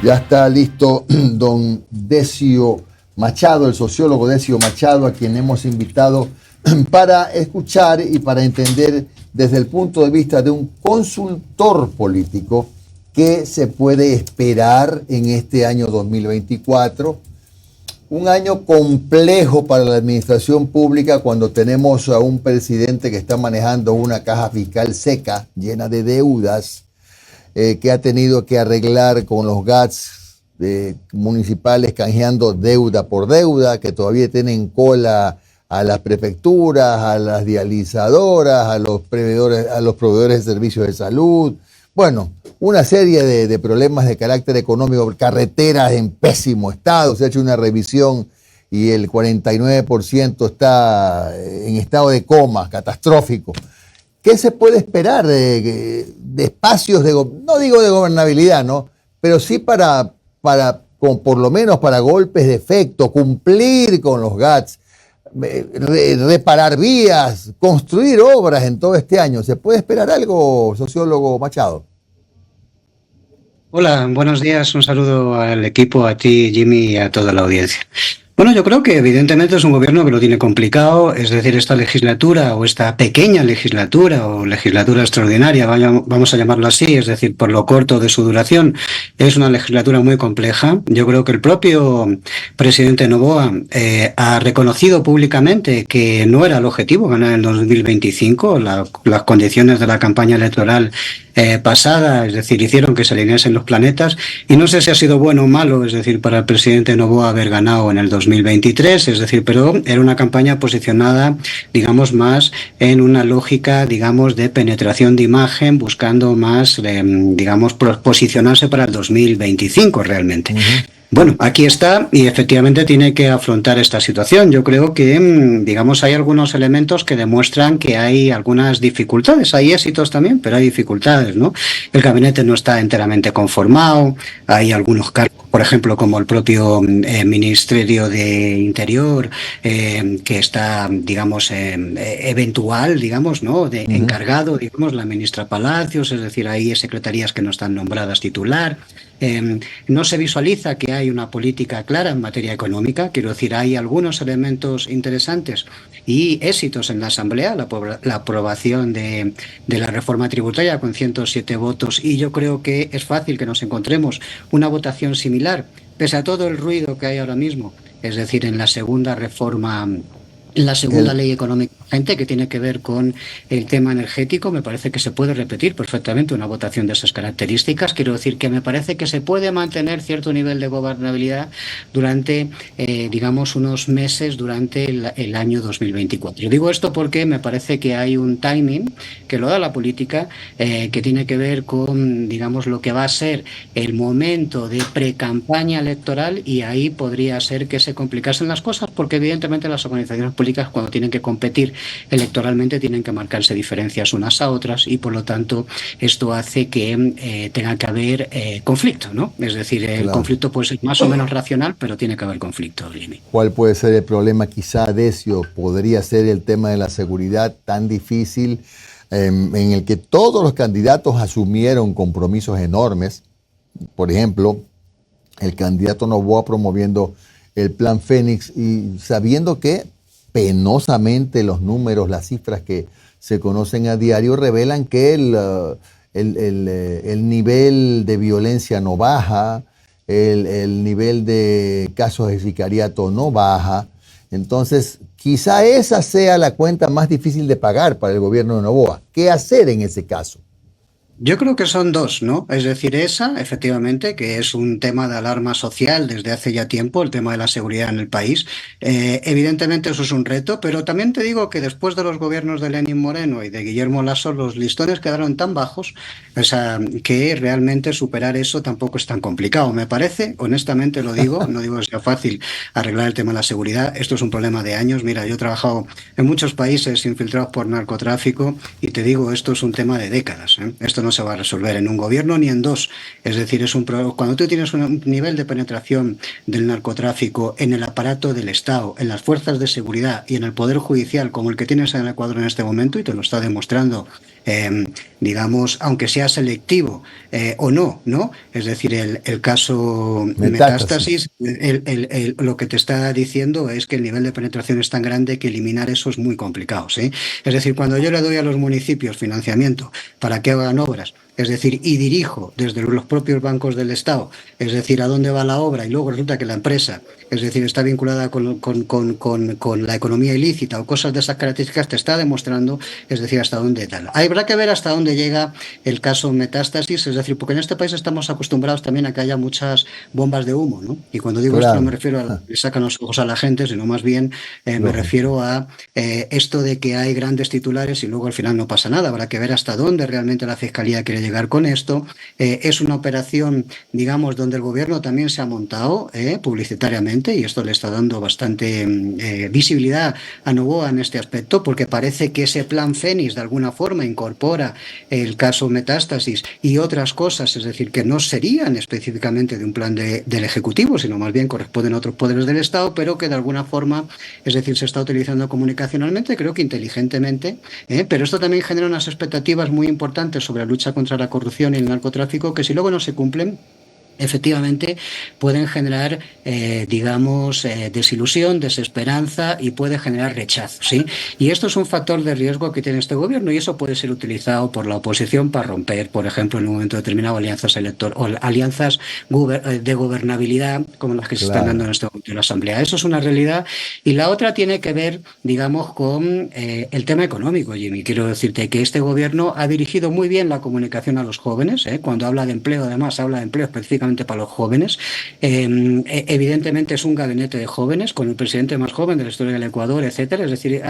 Ya está listo don Decio Machado, el sociólogo Decio Machado, a quien hemos invitado para escuchar y para entender desde el punto de vista de un consultor político qué se puede esperar en este año 2024. Un año complejo para la administración pública cuando tenemos a un presidente que está manejando una caja fiscal seca, llena de deudas, que ha tenido que arreglar con los GATS municipales, canjeando deuda por deuda, que todavía tienen cola a las prefecturas, a las dializadoras, a los proveedores de servicios de salud. Bueno, una serie de problemas de carácter económico, carreteras en pésimo estado. Se ha hecho una revisión y el 49% está en estado de coma, catastrófico. ¿Qué se puede esperar de espacios no digo de gobernabilidad, ¿no? Pero sí por lo menos para golpes de efecto, cumplir con los GATS, reparar vías, construir obras en todo este año? ¿Se puede esperar algo, sociólogo Machado? Hola, buenos días. Un saludo al equipo, a ti, Jimmy, y a toda la audiencia. Bueno, yo creo que evidentemente es un gobierno que lo tiene complicado, es decir, esta legislatura o esta pequeña legislatura o legislatura extraordinaria, vamos a llamarlo así, es decir, por lo corto de su duración, es una legislatura muy compleja. Yo creo que el propio presidente Noboa ha reconocido públicamente que no era el objetivo ganar en 2025, las condiciones de la campaña electoral pasada, es decir, hicieron que se alineasen los planetas, y no sé si ha sido bueno o malo, es decir, para el presidente Noboa haber ganado en el 2023, es decir, pero era una campaña posicionada, digamos, más en una lógica, digamos, de penetración de imagen, buscando más, digamos, posicionarse para el 2025 realmente. Uh-huh. Bueno, aquí está y efectivamente tiene que afrontar esta situación. Yo creo que, digamos, hay algunos elementos que demuestran que hay algunas dificultades. Hay éxitos también, pero hay dificultades, ¿no? El gabinete no está enteramente conformado. Hay algunos cargos, por ejemplo, como el propio Ministerio de Interior, que está, digamos, eventual, digamos, ¿no? Encargado, digamos, la ministra Palacios, es decir, hay secretarías que no están nombradas titular. No se visualiza que hay una política clara en materia económica. Quiero decir, hay algunos elementos interesantes y éxitos en la Asamblea, la aprobación de la reforma tributaria con 107 votos, y yo creo que es fácil que nos encontremos una votación similar, pese a todo el ruido que hay ahora mismo, es decir, en la segunda reforma, la segunda ley económica que tiene que ver con el tema energético. Me parece que se puede repetir perfectamente una votación de esas características. Quiero decir que me parece que se puede mantener cierto nivel de gobernabilidad durante, digamos, unos meses durante el año 2024. Yo digo esto porque me parece que hay un timing que lo da la política, que tiene que ver con, digamos, lo que va a ser el momento de pre-campaña electoral, y ahí podría ser que se complicasen las cosas, porque evidentemente las organizaciones políticas, cuando tienen que competir electoralmente, tienen que marcarse diferencias unas a otras, y por lo tanto esto hace que tenga que haber conflicto, ¿no? Es decir, el conflicto puede ser más o menos racional, pero tiene que haber conflicto, Jimmy. ¿Cuál puede ser el problema? Quizá, Decio, podría ser el tema de la seguridad tan difícil, en el que todos los candidatos asumieron compromisos enormes. Por ejemplo, el candidato Noboa promoviendo el Plan Fénix y sabiendo que penosamente los números, las cifras que se conocen a diario revelan que el nivel de violencia no baja, el nivel de casos de sicariato no baja. Entonces, quizá esa sea la cuenta más difícil de pagar para el gobierno de Noboa. ¿Qué hacer en ese caso? Yo creo que son dos, ¿no? Es decir, esa, efectivamente, que es un tema de alarma social desde hace ya tiempo, el tema de la seguridad en el país. Evidentemente eso es un reto, pero también te digo que después de los gobiernos de Lenín Moreno y de Guillermo Lasso, los listones quedaron tan bajos, o sea, que realmente superar eso tampoco es tan complicado. Me parece, honestamente lo digo, no digo que sea fácil arreglar el tema de la seguridad. Esto es un problema de años. Mira, yo he trabajado en muchos países infiltrados por narcotráfico y te digo, esto es un tema de décadas, ¿eh? Esto no se va a resolver en un gobierno ni en dos. Es decir, cuando tú tienes un nivel de penetración del narcotráfico en el aparato del Estado, en las fuerzas de seguridad y en el Poder Judicial como el que tienes en el Ecuador en este momento, y te lo está demostrando digamos, aunque sea selectivo o no, ¿no? Es decir, el caso Metástasis. metástasis, lo que te está diciendo es que el nivel de penetración es tan grande que eliminar eso es muy complicado, ¿sí? Es decir, cuando yo le doy a los municipios financiamiento para que hagan obras, es decir, y dirijo desde los propios bancos del Estado, es decir, a dónde va la obra y luego resulta que la empresa, es decir, está vinculada con la economía ilícita o cosas de esas características, te está demostrando, es decir, hasta dónde tal. Habrá que ver hasta dónde llega el caso metástasis, es decir, porque en este país estamos acostumbrados también a que haya muchas bombas de humo, ¿no? Y cuando digo esto no me Claro, refiero a que le sacan los ojos a la gente, sino más bien me lógico. refiero a esto de que hay grandes titulares y luego al final no pasa nada. Habrá que ver hasta dónde realmente la Fiscalía quiere llegar con esto. Es una operación, digamos, donde el gobierno también se ha montado publicitariamente y esto le está dando bastante visibilidad a Novoa en este aspecto porque parece que ese plan Fénix de alguna forma incorpora el caso Metástasis y otras cosas, es decir, que no serían específicamente de un plan del Ejecutivo, sino más bien corresponden a otros poderes del Estado, pero que de alguna forma, es decir, se está utilizando comunicacionalmente, creo que inteligentemente, pero esto también genera unas expectativas muy importantes sobre la lucha contra la corrupción y el narcotráfico que si luego no se cumplen, efectivamente pueden generar, digamos, desilusión, desesperanza y puede generar rechazo, ¿sí? Y esto es un factor de riesgo que tiene este gobierno y eso puede ser utilizado por la oposición para romper, por ejemplo, en un momento determinado alianzas o alianzas de gobernabilidad como las que se están dando Claro. en este momento en la Asamblea. Eso es una realidad y la otra tiene que ver, digamos, con el tema económico, Jimmy. Quiero decirte que este gobierno ha dirigido muy bien la comunicación a los jóvenes, cuando habla de empleo, además habla de empleo específicamente para los jóvenes. Evidentemente es un gabinete de jóvenes con el presidente más joven de la historia del Ecuador, etcétera. Es decir,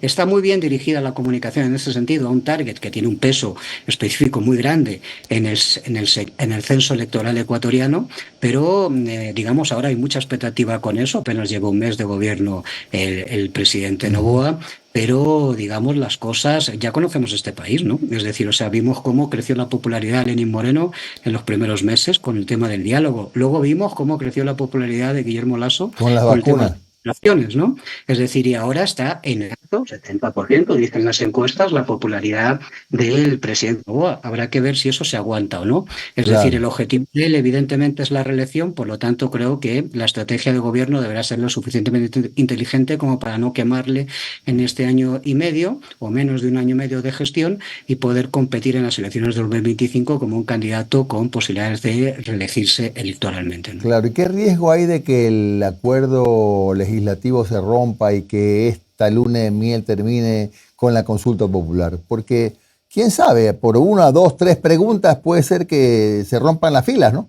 está muy bien dirigida la comunicación en ese sentido a un target que tiene un peso específico muy grande en el censo electoral ecuatoriano, pero digamos ahora hay mucha expectativa con eso. Apenas lleva un mes de gobierno el presidente Ujú. Noboa. Pero, digamos, las cosas, ya conocemos este país, ¿no? Es decir, o sea, vimos cómo creció la popularidad de Lenín Moreno en los primeros meses con el tema del diálogo. Luego vimos cómo creció la popularidad de Guillermo Lasso Con las con el tema de vacunas. las migraciones, ¿no? Es decir, y ahora está en alto, 70%, dicen las encuestas, la popularidad del presidente Noboa. Habrá que ver si eso se aguanta o no. Es decir, el Claro. objetivo de él, evidentemente, es la reelección, por lo tanto, creo que la estrategia de gobierno deberá ser lo suficientemente inteligente como para no quemarle en este año y medio o menos de un año y medio de gestión y poder competir en las elecciones de 2025 como un candidato con posibilidades de reelegirse electoralmente, ¿no? Claro. ¿Y qué riesgo hay de que el acuerdo legislativo se rompa y que esta luna de miel termine con la consulta popular? Porque, quién sabe, por una, dos, tres preguntas puede ser que se rompan las filas, ¿no?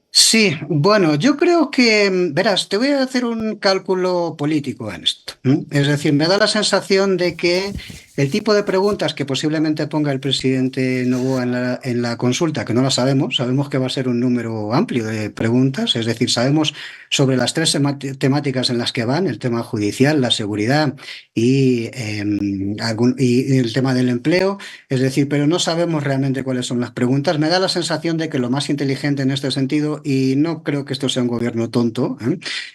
Sí, bueno, yo creo que, verás, te voy a hacer un cálculo político en esto. Es decir, me da la sensación de que el tipo de preguntas que posiblemente ponga el presidente Noboa en la consulta, que no la sabemos, sabemos que va a ser un número amplio de preguntas, es decir, sabemos sobre las tres temáticas en las que van, el tema judicial, la seguridad y el tema del empleo, es decir, pero no sabemos realmente cuáles son las preguntas. Me da la sensación de que lo más inteligente en este sentido, y no creo que esto sea un gobierno tonto,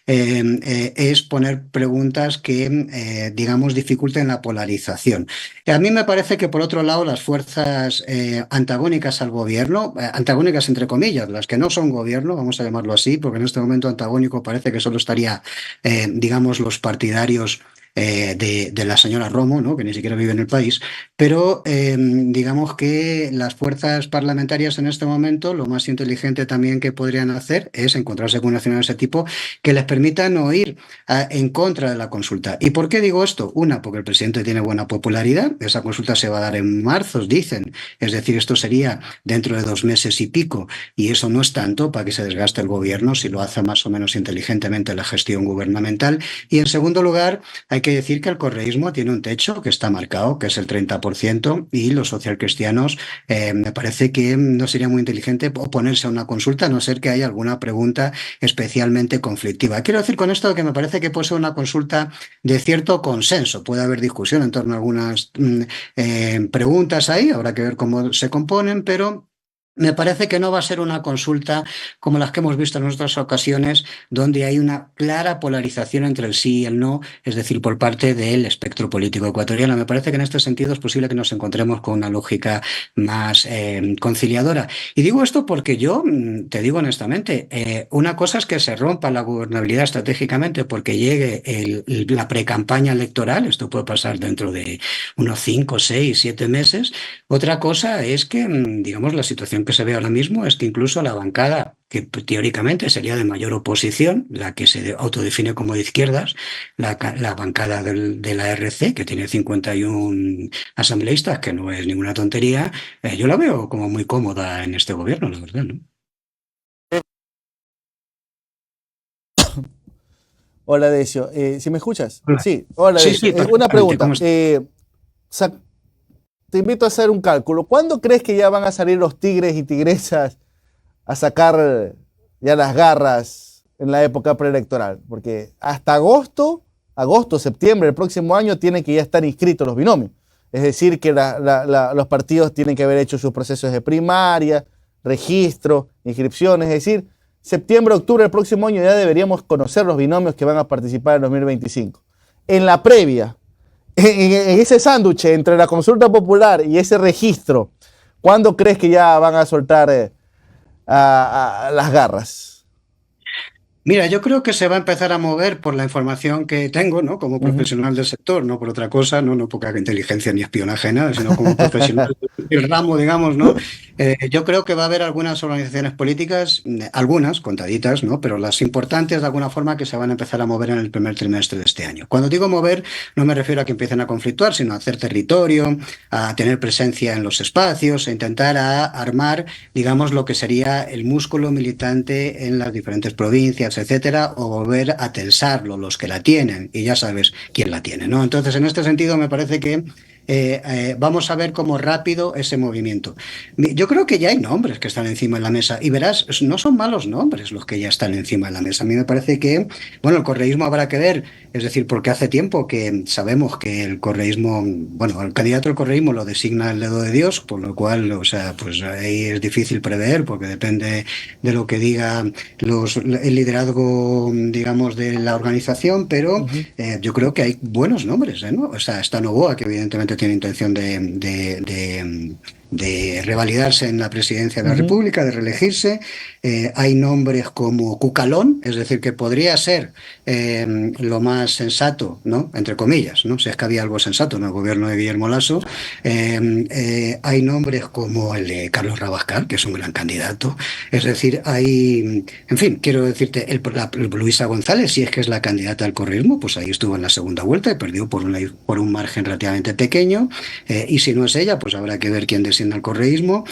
es poner preguntas que, digamos, dificulten la polarización. A mí me parece que, por otro lado, las fuerzas antagónicas al gobierno, antagónicas entre comillas, las que no son gobierno, vamos a llamarlo así, porque en este momento antagónico parece que solo estaría, digamos, los partidarios de la señora Romo, ¿no? Que ni siquiera vive en el país, pero digamos que las fuerzas parlamentarias en este momento lo más inteligente también que podrían hacer es encontrarse con una acción de ese tipo que les permitan no ir en contra de la consulta. ¿Y por qué digo esto? Una, porque el presidente tiene buena popularidad, esa consulta se va a dar en marzo, dicen, es decir, esto sería dentro de 2 meses y pico, y eso no es tanto para que se desgaste el gobierno si lo hace más o menos inteligentemente la gestión gubernamental. Y en segundo lugar, hay que decir que el correísmo tiene un techo que está marcado, que es el 30%, y los socialcristianos me parece que no sería muy inteligente oponerse a una consulta, a no ser que haya alguna pregunta especialmente conflictiva. Quiero decir con esto que me parece que puede ser una consulta de cierto consenso. Puede haber discusión en torno a algunas preguntas ahí, habrá que ver cómo se componen, pero Me parece que no va a ser una consulta como las que hemos visto en otras ocasiones, donde hay una clara polarización entre el sí y el no, es decir, por parte del espectro político ecuatoriano. Me parece que en este sentido es posible que nos encontremos con una lógica más conciliadora. Y digo esto porque yo, te digo honestamente, una cosa es que se rompa la gobernabilidad estratégicamente porque llegue la precampaña electoral, esto puede pasar dentro de unos 5, 6, 7 meses. Otra cosa es que, digamos, la situación que se ve ahora mismo es que incluso la bancada, que teóricamente sería de mayor oposición, la que se autodefine como de izquierdas, la bancada de la RC, que tiene 51 asambleístas, que no es ninguna tontería, yo la veo como muy cómoda en este gobierno, la verdad, ¿no? Hola, Decio. ¿Sí me escuchas? Sí, hola, Sí, Decio. sí, Una perfectamente. pregunta. ¿Cómo está? Sa- Te invito a hacer un cálculo. ¿Cuándo crees que ya van a salir los tigres y tigresas a sacar ya las garras en la época preelectoral? Porque hasta agosto, septiembre del próximo año tienen que ya estar inscritos los binomios. Es decir, que los partidos tienen que haber hecho sus procesos de primaria, registro, inscripciones. Es decir, septiembre, octubre del próximo año ya deberíamos conocer los binomios que van a participar en 2025. En la previa, en ese sándwich entre la consulta popular y ese registro, ¿cuándo crees que ya van a soltar a las garras? Mira, yo creo que se va a empezar a mover por la información que tengo, ¿no? Como Uh -huh. profesional del sector, no por otra cosa, no por inteligencia ni espionaje, nada, sino como profesional del ramo, digamos, ¿no? Yo creo que va a haber algunas organizaciones políticas, algunas, contaditas, ¿no? Pero las importantes, de alguna forma, que se van a empezar a mover en el primer trimestre de este año. Cuando digo mover, no me refiero a que empiecen a conflictuar, sino a hacer territorio, a tener presencia en los espacios, a intentar a armar, digamos, lo que sería el músculo militante en las diferentes provincias, etcétera, o volver a tensarlo los que la tienen, y ya sabes quién la tiene, ¿no? Entonces, en este sentido, me parece que vamos a ver cómo rápido ese movimiento. Yo creo que ya hay nombres que están encima de la mesa y verás, no son malos nombres los que ya están encima de la mesa. A mí me parece que, bueno, el correísmo habrá que ver, es decir, porque hace tiempo que sabemos que el correísmo, bueno, el candidato del correísmo lo designa el dedo de Dios, por lo cual, o sea, pues ahí es difícil prever porque depende de lo que diga el liderazgo, digamos, de la organización, Uh pero -huh. yo creo que hay buenos nombres, ¿no? O sea, está Novoa, que evidentemente tiene intención de revalidarse en la presidencia de Uh la -huh. República, de reelegirse. Hay nombres como Cucalón, es decir, que podría ser lo más sensato, ¿no? Entre comillas, ¿no? Si es que había algo sensato en el gobierno de Guillermo Lasso. Hay nombres como el de Carlos Rabascal, que es un gran candidato. Es decir, hay, en fin, quiero decirte, Luisa González, si es que es la candidata al correísmo, pues ahí estuvo en la segunda vuelta y perdió por un margen relativamente pequeño. Y si no es ella, pues habrá que ver quién desciende al correísmo.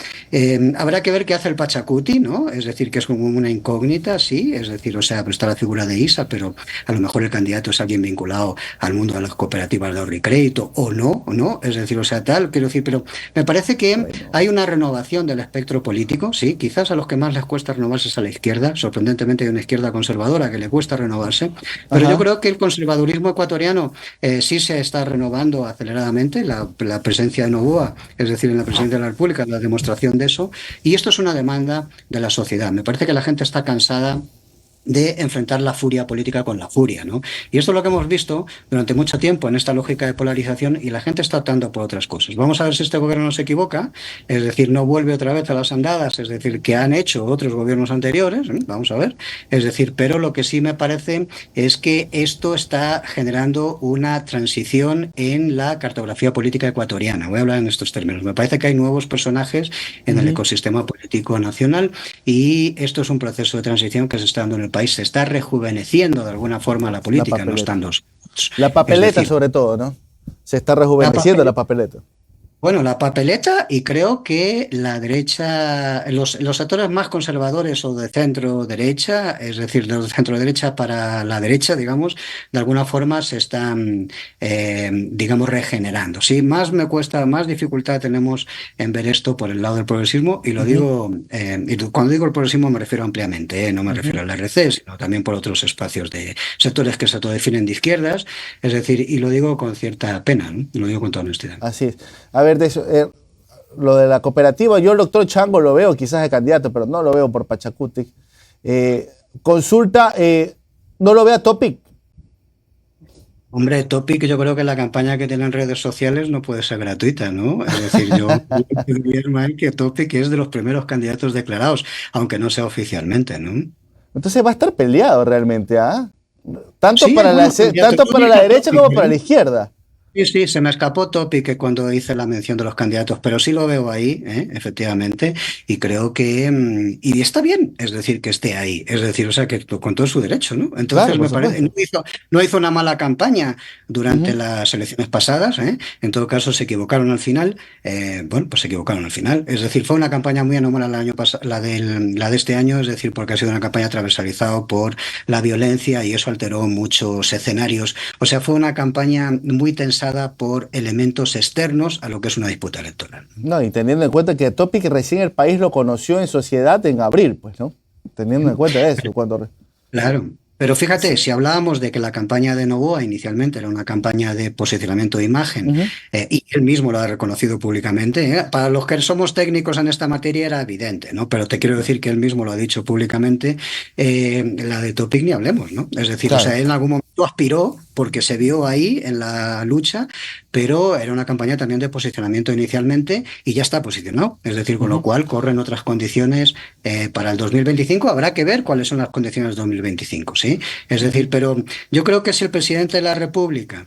Habrá que ver qué hace el Pachacuti, ¿no? Es decir, que es como una incógnita, sí. Es decir, o sea, pues está la figura de Isa, pero a lo mejor el candidato es alguien vinculado al mundo de las cooperativas de ahorro y crédito, o no, o no. Es decir, o sea, tal, quiero decir, pero me parece que Bueno, hay una renovación del espectro político, sí. Quizás a los que más les cuesta renovarse es a la izquierda. Sorprendentemente hay una izquierda conservadora que le cuesta renovarse, pero yo ajá. creo que el conservadurismo ecuatoriano sí se está renovando aceleradamente. La presencia de Novoa, es decir, en la presidencia de la República, la demostración de eso. Y esto es una demanda de la sociedad. Me parece que la gente está cansada de enfrentar la furia política con la furia, ¿no? Y esto es lo que hemos visto durante mucho tiempo en esta lógica de polarización y la gente está optando por otras cosas. Vamos a ver si este gobierno no se equivoca, es decir, no vuelve otra vez a las andadas, es decir, que han hecho otros gobiernos anteriores, ¿eh? Vamos a ver, es decir, pero lo que sí me parece es que esto está generando una transición en la cartografía política ecuatoriana. Voy a hablar en estos términos. Me parece que hay nuevos personajes Uh en el -huh. ecosistema político nacional y esto es un proceso de transición que se está dando en el país. Se está rejuveneciendo de alguna forma la La política, no papeleta. estando. La Es papeleta decir, sobre todo, ¿no? Se está la rejuveneciendo la papeleta. papeleta. Bueno, la papeleta y creo que la derecha, los sectores más conservadores o de centro derecha, es decir, de centro derecha para la derecha, digamos, de alguna forma se están, digamos, regenerando. Sí, más me cuesta, más dificultad tenemos en ver esto por el lado del progresismo y Uh lo -huh. digo, y cuando digo el progresismo me refiero ampliamente, no me Uh refiero -huh. al RC, sino también por otros espacios de sectores que se autodefinen de izquierdas, es decir, y lo digo con cierta pena, ¿no? Lo digo con toda honestidad. Así es. A ver, de eso, lo de la cooperativa, yo el doctor Chango lo veo quizás de candidato, pero no lo veo por Pachacutic. Consulta, no lo ve a Topic. Hombre, Topic, yo creo que la campaña que tiene en redes sociales no puede ser gratuita, ¿no? Es decir, yo diría, Ismael, que Topic es de los primeros candidatos declarados, aunque no sea oficialmente, ¿no? Entonces va a estar peleado realmente, ¿ah? Tanto Sí, para algunos tanto para la derecha como para la izquierda. Sí, sí, se me escapó Topic cuando hice la mención de los candidatos, pero sí lo veo ahí, efectivamente, y creo que, y está bien, es decir, que esté ahí, es decir, o sea, que con todo su derecho, ¿no? Entonces, Claro, por me parece, supuesto. no hizo una mala campaña durante Ujú. las elecciones pasadas, en todo caso se equivocaron al final, bueno, pues se equivocaron al final, es decir, fue una campaña muy anómala el año pasado, la de este año, es decir, porque ha sido una campaña transversalizada por la violencia y eso alteró muchos escenarios, o sea, fue una campaña muy tensa por elementos externos a lo que es una disputa electoral. No, y teniendo en cuenta que Topic recién el país lo conoció en sociedad en abril, pues, ¿no? Teniendo en cuenta eso, cuando... Claro. Pero fíjate, si hablábamos de que la campaña de Novoa inicialmente era una campaña de posicionamiento de imagen, Ujú. y él mismo lo ha reconocido públicamente, para los que somos técnicos en esta materia era evidente, ¿no? Pero te quiero decir que él mismo lo ha dicho públicamente, la de Topic ni hablemos, ¿no? Es decir, o sea, Claro. él en algún momento aspiró porque se vio ahí en la lucha, pero era una campaña también de posicionamiento inicialmente y ya está posicionado. Es decir, con lo Ujú. cual corren otras condiciones para el 2025. Habrá que ver cuáles son las condiciones del 2025, ¿sí? Es decir, pero yo creo que si el presidente de la República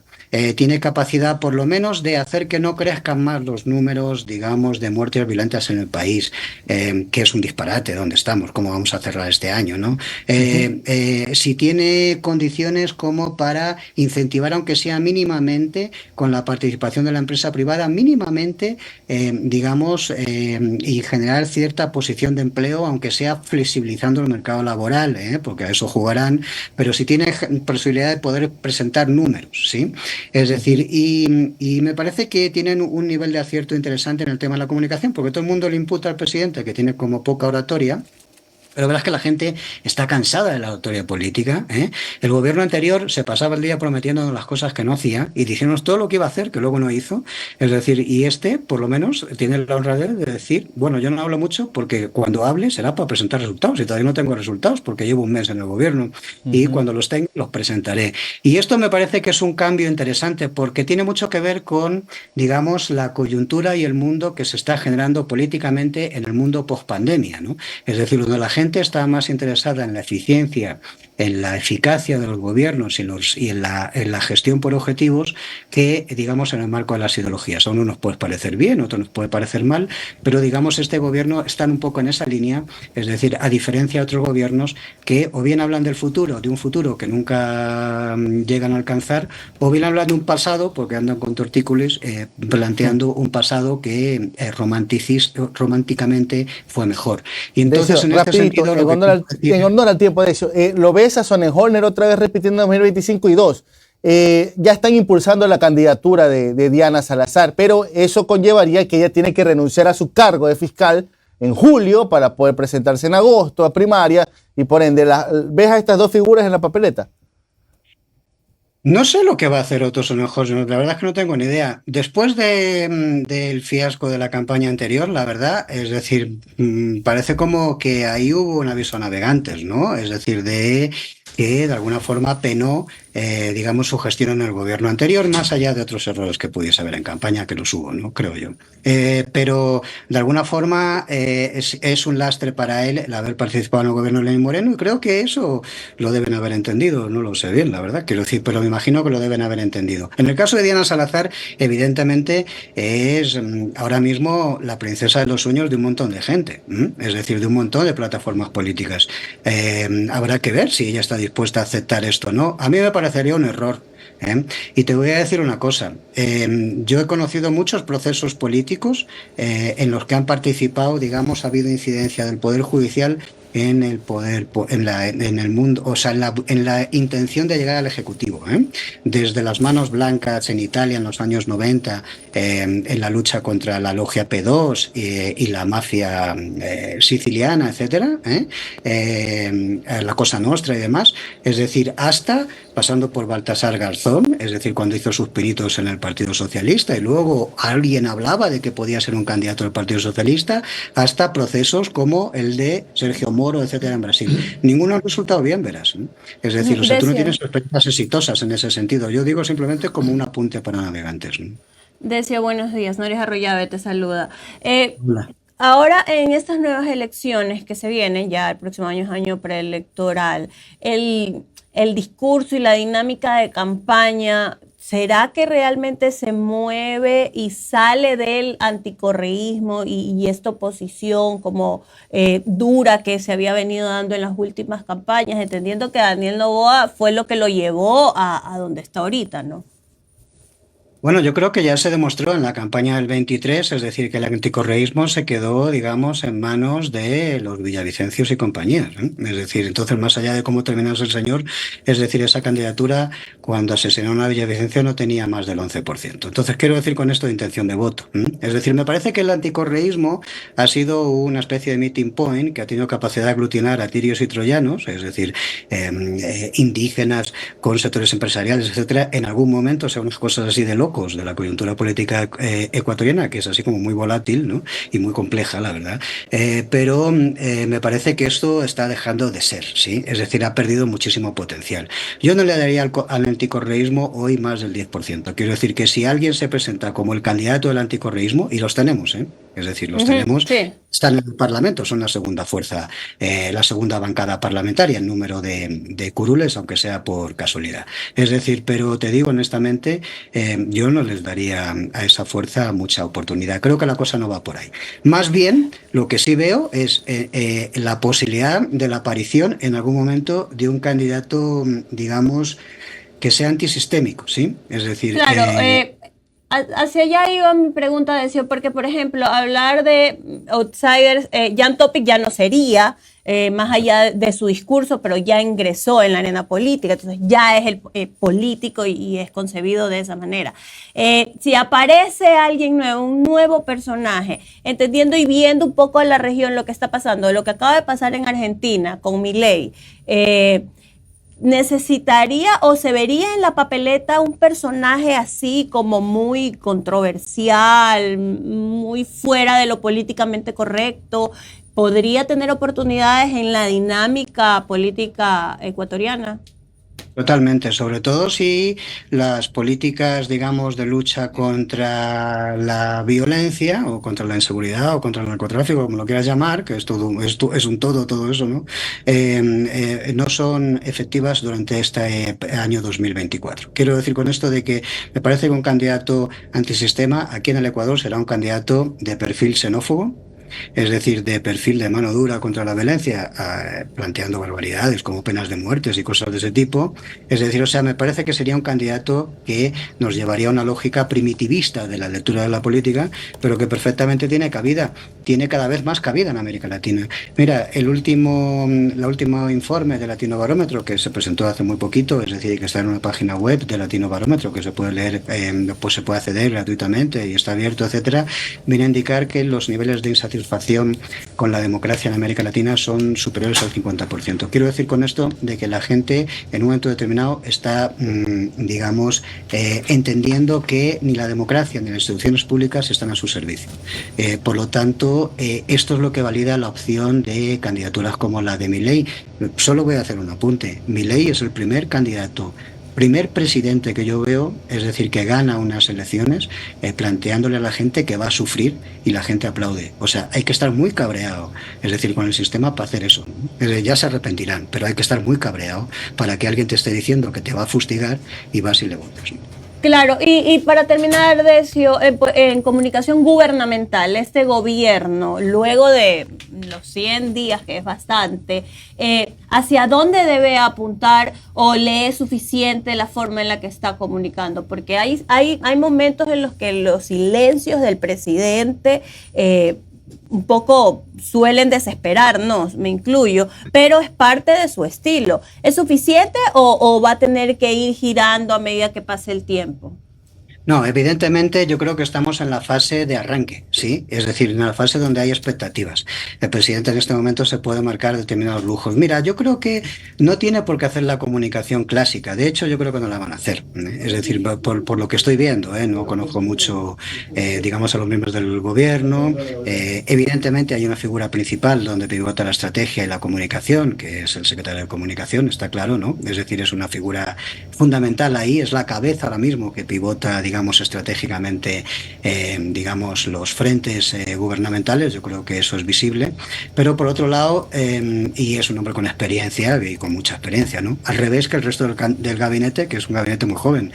tiene capacidad por lo menos de hacer que no crezcan más los números, digamos, de muertes violentas en el país, que es un disparate donde estamos, cómo vamos a cerrar este año, ¿no? Ujú. Si tiene condiciones como para incentivar, aunque sea mínimamente, con la participación de la empresa privada, mínimamente, digamos, y generar cierta posición de empleo, aunque sea flexibilizando el mercado laboral, porque a eso jugarán, pero si tiene posibilidad de poder presentar números, ¿sí? Es decir, y me parece que tienen un nivel de acierto interesante en el tema de la comunicación, porque todo el mundo le imputa al presidente que tiene como poca oratoria. Pero verás que la gente está cansada de la oratoria política. El gobierno anterior se pasaba el día prometiéndonos las cosas que no hacía y diciéndonos todo lo que iba a hacer, que luego no hizo. Es decir, y este, por lo menos, tiene la honradez de decir, bueno, yo no hablo mucho porque cuando hable será para presentar resultados y todavía no tengo resultados porque llevo un mes en el gobierno y Ujú. cuando los tenga los presentaré. Y esto me parece que es un cambio interesante porque tiene mucho que ver con, digamos, la coyuntura y el mundo que se está generando políticamente en el mundo post-pandemia, ¿no? Es decir, donde la gente está más interesada en la eficiencia, en la eficacia de los gobiernos y en la gestión por objetivos que, digamos, en el marco de las ideologías. A uno nos puede parecer bien, a otro nos puede parecer mal, pero, digamos, este gobierno está un poco en esa línea, es decir, a diferencia de otros gobiernos que o bien hablan del futuro, de un futuro que nunca llegan a alcanzar, o bien hablan de un pasado, porque andan con tortícolis, planteando un pasado que románticamente fue mejor. Y entonces, Decio, en este rapidito, sentido, lo que quiero decir en honor al tiempo, Decio, ¿lo ves a Sonnenholner otra vez repitiendo en 2025 y dos? Ya están impulsando la candidatura de Diana Salazar, pero eso conllevaría que ella tiene que renunciar a su cargo de fiscal en julio para poder presentarse en agosto a primaria y por ende, ¿ves a estas dos figuras en la papeleta? no sé lo que va a hacer Otto Sonnenholz, la verdad es que no tengo ni idea. Después del fiasco de la campaña anterior, la verdad, es decir, parece como que ahí hubo un aviso a navegantes, ¿no? Es decir, de que de alguna forma penó, digamos, su gestión en el gobierno anterior, más allá de otros errores que pudiese haber en campaña, que los hubo, ¿no? Creo yo. Pero de alguna forma es un lastre para él el haber participado en el gobierno de Lenín Moreno y creo que eso lo deben haber entendido, no lo sé bien, la verdad, quiero decir, pero me imagino que lo deben haber entendido. En el caso de Diana Salazar, evidentemente es ahora mismo la princesa de los sueños de un montón de gente, es decir, de un montón de plataformas políticas. Habrá que ver si ella está dispuesta a aceptar esto o no. A mí me parecería un error. Y te voy a decir una cosa, yo he conocido muchos procesos políticos en los que han participado, digamos, ha habido incidencia del Poder Judicial en el poder, en el mundo, o sea, en la intención de llegar al Ejecutivo. Desde las manos blancas en Italia en los años 90, en la lucha contra la logia P2 y la mafia siciliana, etcétera, la Cosa Nostra y demás, es decir, hasta pasando por Baltasar Garzón, es decir, cuando hizo sus pinitos en el Partido Socialista y luego alguien hablaba de que podía ser un candidato del Partido Socialista, hasta procesos como el de Sergio Moro, etcétera, en Brasil. Ninguno ha resultado bien, verás. Es decir, o sea, tú no tienes experiencias exitosas en ese sentido. Yo digo simplemente como un apunte para navegantes. Decio, buenos días. Noris Arroyave te saluda. Hola. Ahora, en estas nuevas elecciones que se vienen, ya el próximo año es año preelectoral, el discurso y la dinámica de campaña, ¿será que realmente se mueve y sale del anticorreísmo y esta oposición como dura que se había venido dando en las últimas campañas, entendiendo que Daniel Noboa fue lo que lo llevó a donde está ahorita, ¿no? Bueno, yo creo que ya se demostró en la campaña del 23, es decir, que el anticorreísmo se quedó, digamos, en manos de los villavicencios y compañías, ¿eh? Es decir, entonces, más allá de cómo terminase el señor, es decir, esa candidatura, cuando asesinaron a Villavicencio, no tenía más del 11%. Entonces, quiero decir con esto de intención de voto, ¿eh? Es decir, me parece que el anticorreísmo ha sido una especie de meeting point que ha tenido capacidad de aglutinar a tirios y troyanos, es decir, indígenas con sectores empresariales, etcétera, en algún momento, o sea, unas cosas así de loco de la coyuntura política ecuatoriana, que es así como muy volátil, ¿no? Y muy compleja, la verdad. Pero me parece que esto está dejando de ser, ¿sí? Es decir, ha perdido muchísimo potencial. Yo no le daría al anticorreísmo hoy más del 10%. Quiero decir que si alguien se presenta como el candidato del anticorreísmo, y los tenemos, ¿eh? Es decir, los tenemos, sí. Están en el Parlamento, son la segunda fuerza, la segunda bancada parlamentaria en número de curules, aunque sea por casualidad. Es decir, pero te digo honestamente, yo no les daría a esa fuerza mucha oportunidad. Creo que la cosa no va por ahí. Más bien, lo que sí veo es la posibilidad de la aparición en algún momento de un candidato, digamos, que sea antisistémico, ¿sí? Es decir... Claro, hacia allá iba mi pregunta, Decio, porque, por ejemplo, hablar de outsiders, Jan Topic ya no sería, más allá de su discurso, pero ya ingresó en la arena política, entonces ya es el político y es concebido de esa manera. Si aparece alguien nuevo, un nuevo personaje, entendiendo y viendo un poco en la región lo que está pasando, lo que acaba de pasar en Argentina con Milei, ¿necesitaría o se vería en la papeleta un personaje así como muy controversial, muy fuera de lo políticamente correcto? ¿Podría tener oportunidades en la dinámica política ecuatoriana? Totalmente, sobre todo si las políticas, digamos, de lucha contra la violencia o contra la inseguridad o contra el narcotráfico, como lo quieras llamar, que es un todo eso, ¿no? No son efectivas durante este año 2024. Quiero decir con esto de que me parece que un candidato antisistema aquí en el Ecuador será un candidato de perfil xenófobo, es decir, de perfil de mano dura contra la violencia, planteando barbaridades como penas de muertes y cosas de ese tipo. Es decir, o sea, me parece que sería un candidato que nos llevaría a una lógica primitivista de la lectura de la política, pero que perfectamente tiene cabida, tiene cada vez más cabida en América Latina. Mira, el último informe de Latino Barómetro, que se presentó hace muy poquito, es decir, que está en una página web de Latino Barómetro, que se puede leer, pues se puede acceder gratuitamente y está abierto, etcétera, viene a indicar que los niveles de insatisfacción con la democracia en América Latina son superiores al 50%. Quiero decir con esto de que la gente en un momento determinado está, digamos, entendiendo que ni la democracia ni las instituciones públicas están a su servicio. Por lo tanto, esto es lo que valida la opción de candidaturas como la de Milei. Solo voy a hacer un apunte. Milei es el primer presidente que yo veo, es decir, que gana unas elecciones planteándole a la gente que va a sufrir y la gente aplaude. O sea, hay que estar muy cabreado, es decir, con el sistema para hacer eso. Ya se arrepentirán, pero hay que estar muy cabreado para que alguien te esté diciendo que te va a fustigar y vas y le votas. Claro, y para terminar, Decio, en comunicación gubernamental, este gobierno, luego de los 100 días, que es bastante, ¿hacia dónde debe apuntar o le es suficiente la forma en la que está comunicando? Porque hay momentos en los que los silencios del presidente un poco suelen desesperarnos, me incluyo, pero es parte de su estilo. ¿Es suficiente o va a tener que ir girando a medida que pase el tiempo? No, evidentemente yo creo que estamos en la fase de arranque, ¿sí? Es decir, en la fase donde hay expectativas. El presidente en este momento se puede marcar determinados lujos. Mira, yo creo que no tiene por qué hacer la comunicación clásica. De hecho, yo creo que no la van a hacer. Es decir, por lo que estoy viendo, no conozco mucho, digamos, a los miembros del gobierno. Evidentemente hay una figura principal donde pivota la estrategia y la comunicación, que es el secretario de Comunicación, está claro, ¿no? Es decir, es una figura fundamental ahí, es la cabeza ahora mismo que pivota, digamos, estratégicamente, digamos, los frentes gubernamentales. Yo creo que eso es visible. Pero por otro lado, y es un hombre con experiencia y con mucha experiencia, ¿no? Al revés que el resto del gabinete, que es un gabinete muy joven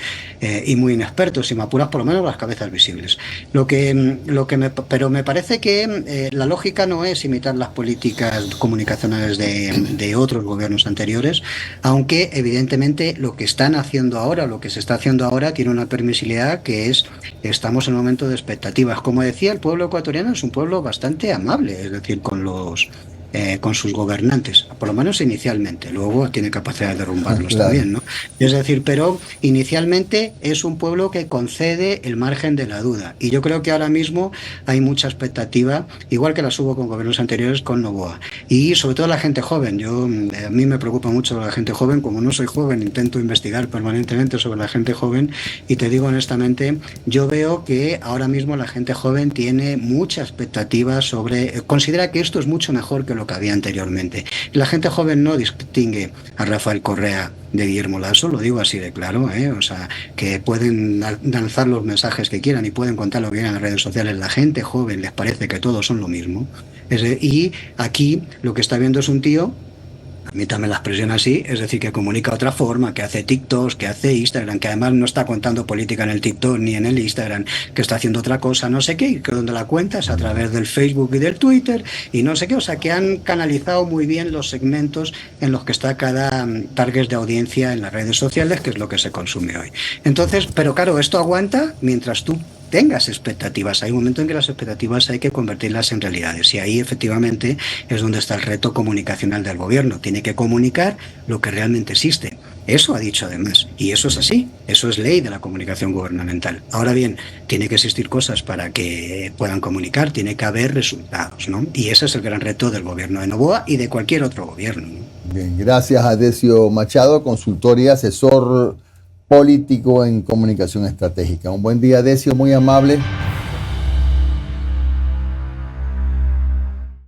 y muy inexperto, si me apuras, por lo menos las cabezas visibles. Pero me parece que la lógica no es imitar las políticas comunicacionales de otros gobiernos anteriores, aunque evidentemente lo que están haciendo ahora, lo que se está haciendo ahora, tiene una permisibilidad que es, estamos en un momento de expectativas. Como decía, el pueblo ecuatoriano es un pueblo bastante amable, es decir, con sus gobernantes, por lo menos inicialmente. Luego tiene capacidad de derrumbarlos Claro. también, ¿no? Es decir, pero inicialmente es un pueblo que concede el margen de la duda. Y yo creo que ahora mismo hay mucha expectativa, igual que las hubo con gobiernos anteriores con Noboa. Y sobre todo la gente joven. A mí me preocupa mucho la gente joven. Como no soy joven, intento investigar permanentemente sobre la gente joven. Y te digo honestamente, yo veo que ahora mismo la gente joven tiene mucha expectativa sobre... Considera que esto es mucho mejor que lo que había anteriormente. La gente joven no distingue a Rafael Correa de Guillermo Lasso, lo digo así de claro, o sea, que pueden lanzar los mensajes que quieran y pueden contar lo que quieran en las redes sociales. La gente joven les parece que todos son lo mismo. Y aquí lo que está viendo es un tío, permítame la expresión así, es decir, que comunica de otra forma, que hace TikToks, que hace Instagram, que además no está contando política en el TikTok ni en el Instagram, que está haciendo otra cosa, no sé qué, y que donde la cuenta es a través del Facebook y del Twitter y no sé qué. O sea, que han canalizado muy bien los segmentos en los que está cada target de audiencia en las redes sociales, que es lo que se consume hoy. Entonces, pero claro, esto aguanta mientras tú tengas expectativas. Hay un momento en que las expectativas hay que convertirlas en realidades, y ahí efectivamente es donde está el reto comunicacional del gobierno. Tiene que comunicar lo que realmente existe. Eso ha dicho además, y eso es así, eso es ley de la comunicación gubernamental. Ahora bien, tiene que existir cosas para que puedan comunicar, tiene que haber resultados, ¿no? Y ese es el gran reto del gobierno de Noboa y de cualquier otro gobierno, ¿no? Bien, gracias a Decio Machado, consultor y asesor político en comunicación estratégica. Un buen día, Decio, muy amable.